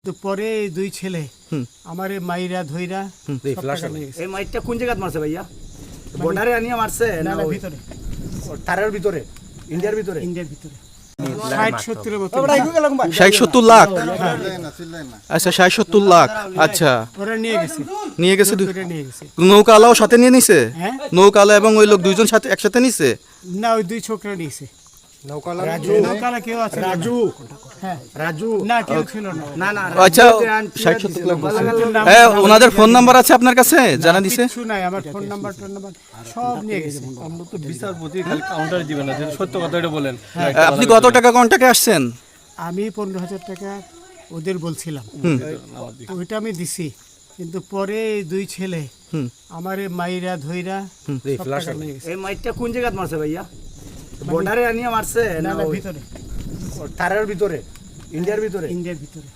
তো পরে এই দুই ছেলে আমার এই মাইরা ধইরা সব টাকা নিয়ে গেছে। এই মাইটটা কোন জায়গায় মারছে ভাইয়া? বর্ডারে আনিয়ে মারছে না না না ওই ভিতরে তারের ভিতরে, ইন্ডিয়ার ভিতরে? ইন্ডিয়ার ভিতরে 60-70 মতো 60-70 লাখ। আচ্ছা 60-70 লাখ। আচ্ছা ওরা নিয়ে গেছে নিয়ে গেছে ওরা নিয়ে গেছে। নৌকালাও সাথে নিয়ে নিছে? হ্যাঁ নৌকালা এবং ওই লোক দুইজন সাথে একসাথে নিছে? না ওই দুই ছোকরা নিয়েছে। রাজু, নৌকালা কেউ আছে না। রাজু, হ্যাঁ রাজু। না কেউ ছিল না। না না আচ্ছা 60-70 লাখ বলছেন। হ্যাঁ ওনাদের ফোন নাম্বার আছে আপনার কাছে? জানা দিছে? কিছু নাই, আমার ফোন নাম্বার সব নিয়ে গেছে। আমরা তো বিচারপতি খালি কাউন্টার দিবেন না, যদি সত্য কথা এটা বলেন। আপনি কত টাকা কন্টাক্টে আসছেন? আমি 15,000 টাকা ওদের বলছিলাম, তো ওইটা আমি দিছি। কিন্তু পরে এই দুই ছেলে আমার এই মাইরা ধইরা সব টাকা নিয়ে গেছে। এই মাইটটা কোন জায়গায় মারছে ভাইয়া? বর্ডারে আনিয়ে মারছে না না না ওই ভিতরে তারের ভিতরে, ইন্ডিয়ার ভিতরে? ইন্ডিয়ার ভিতরে